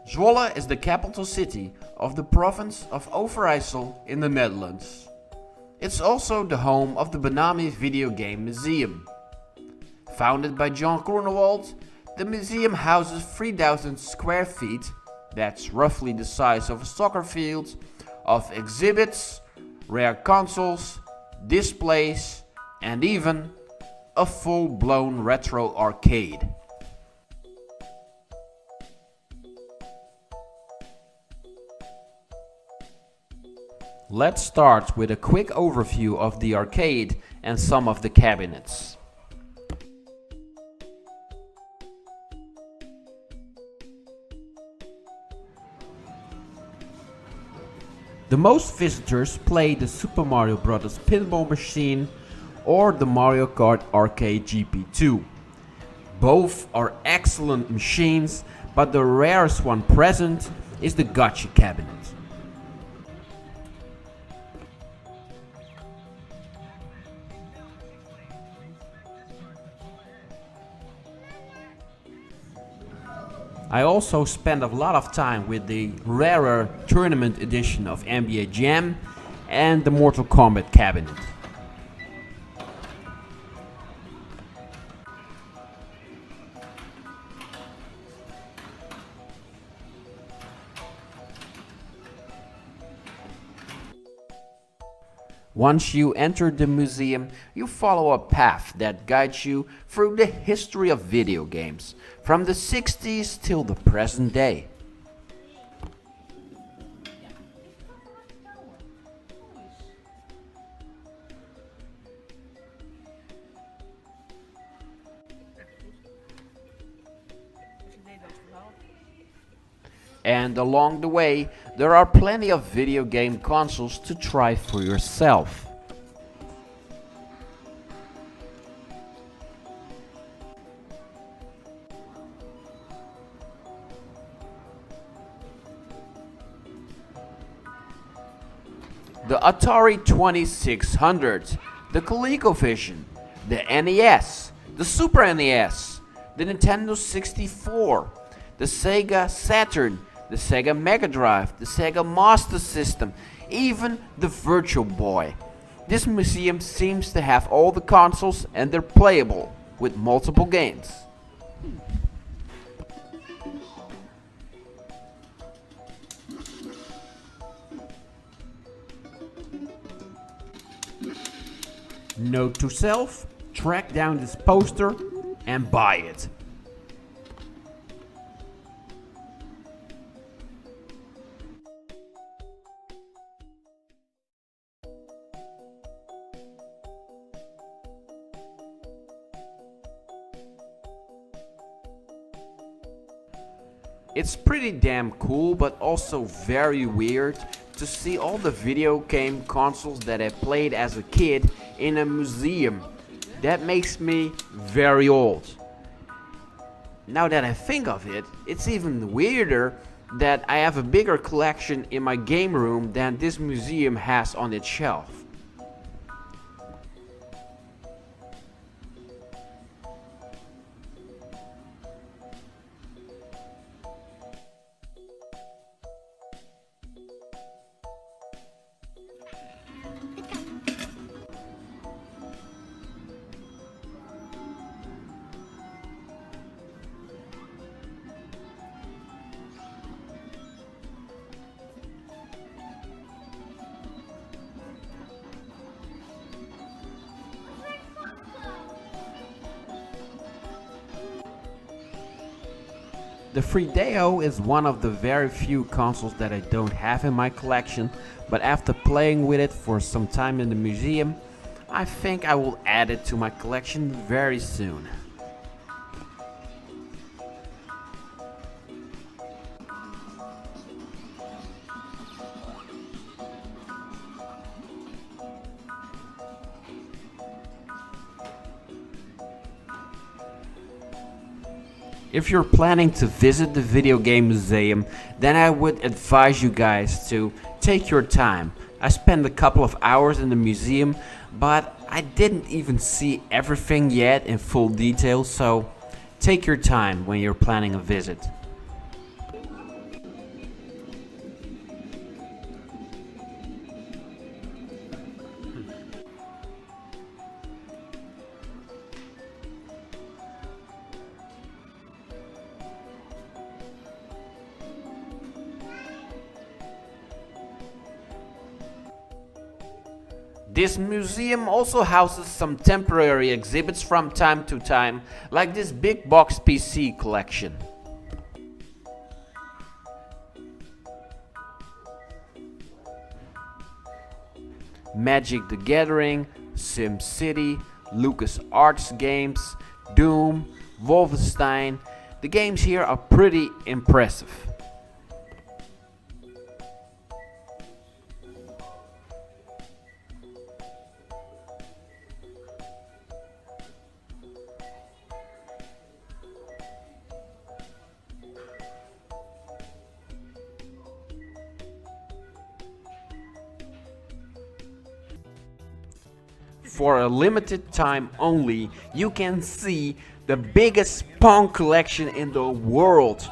Zwolle is the capital city of the province of Overijssel in the Netherlands. It's also the home of the Bonami Videogame Museum. Founded by John Groenewald, the museum houses 3,000 square feet, that's roughly the size of a soccer field, of exhibits, rare consoles, displays, and even a full-blown retro arcade. Let's start with a quick overview of the arcade and some of the cabinets. The most visitors play the Super Mario Bros. Pinball machine or the Mario Kart Arcade GP2. Both are excellent machines, but the rarest one present is the Gotcha cabinet. I also spent a lot of time with the rarer tournament edition of NBA Jam and the Mortal Kombat cabinet. Once you enter the museum, you follow a path that guides you through the history of video games, from the 60s till the present day. And along the way, there are plenty of video game consoles to try for yourself. The Atari 2600, the ColecoVision, the NES, the Super NES, the Nintendo 64, the Sega Saturn, the Sega Mega Drive, the Sega Master System, even the Virtual Boy. This museum seems to have all the consoles and they're playable with multiple games. Note to self, track down this poster and buy it. It's pretty damn cool, but also very weird to see all the video game consoles that I played as a kid in a museum. That makes me very old. Now that I think of it, it's even weirder that I have a bigger collection in my game room than this museum has on its shelf. The 3DO is one of the very few consoles that I don't have in my collection, but after playing with it for some time in the museum, I think I will add it to my collection very soon. If you're planning to visit the Video Game Museum, then I would advise you guys to take your time. I spent a couple of hours in the museum, but I didn't even see everything yet in full detail, so take your time when you're planning a visit. This museum also houses some temporary exhibits from time to time, like this big box PC collection. Magic the Gathering, SimCity, LucasArts games, Doom, Wolfenstein. The games here are pretty impressive. For a limited time only, you can see the biggest Pong collection in the world.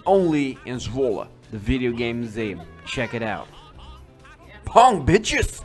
Only in Zwolle, the Videogame Museum. Check it out. Pong, bitches!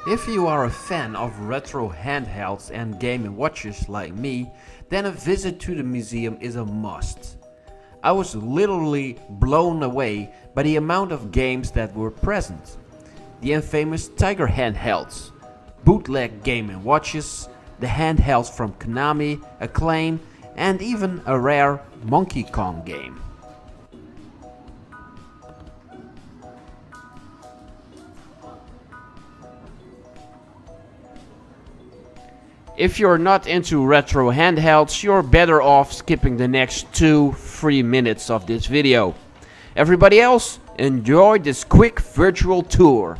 If you are a fan of retro handhelds and gaming watches like me, then a visit to the museum is a must. I was literally blown away by the amount of games that were present. The infamous Tiger handhelds, bootleg gaming watches, the handhelds from Konami, Acclaim, and even a rare Monkey Kong game. If you're not into retro handhelds, you're better off skipping the next 2-3 minutes of this video. Everybody else, enjoy this quick virtual tour.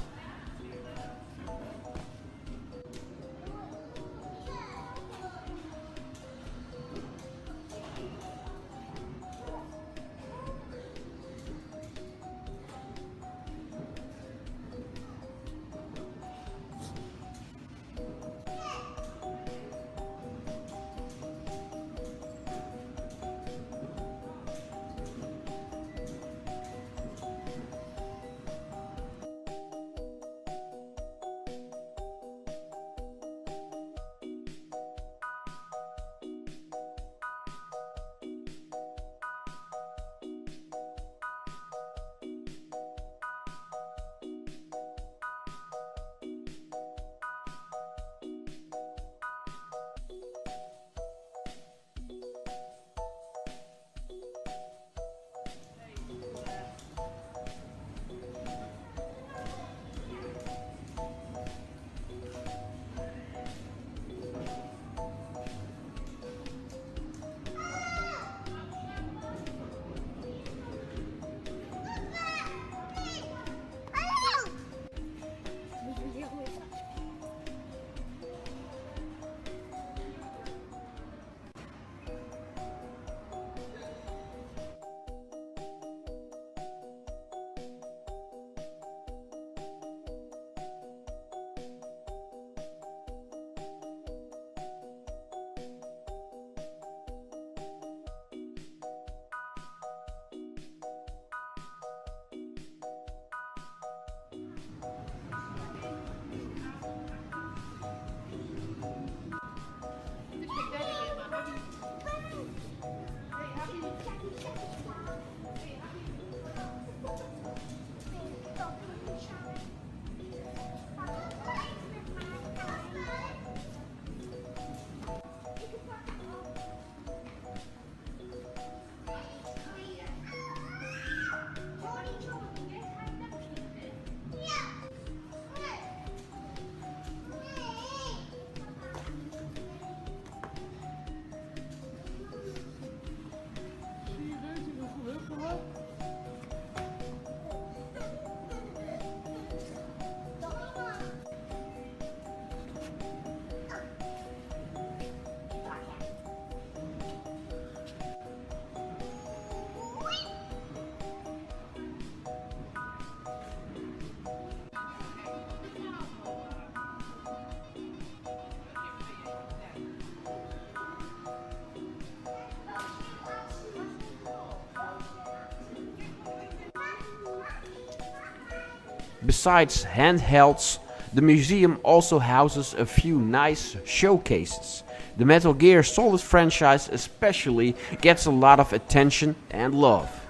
Besides handhelds, the museum also houses a few nice showcases. The Metal Gear Solid franchise especially gets a lot of attention and love.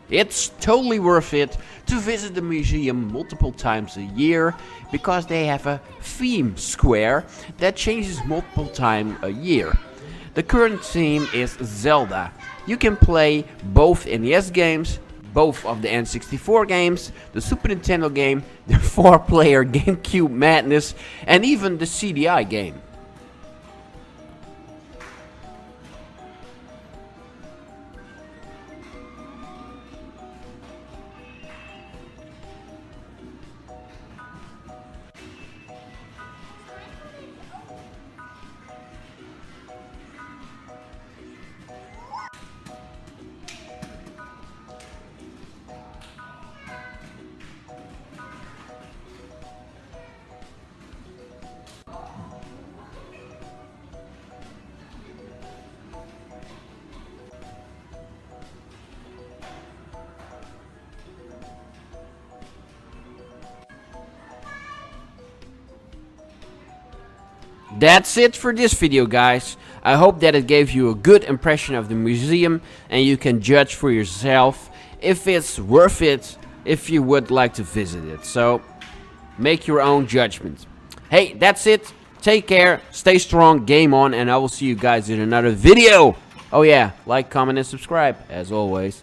It's totally worth it to visit the museum multiple times a year because they have a theme square that changes multiple times a year. The current theme is Zelda. You can play both NES games, both of the N64 games, the Super Nintendo game, the 4-player GameCube Madness, and even the CDI game. That's it for this video, guys. I hope that it gave you a good impression of the museum and you can judge for yourself if it's worth it, if you would like to visit it. So make your own judgment. Hey, that's it. Take care, stay strong, game on, and I will see you guys in another video. Oh yeah, like, comment, and subscribe, as always.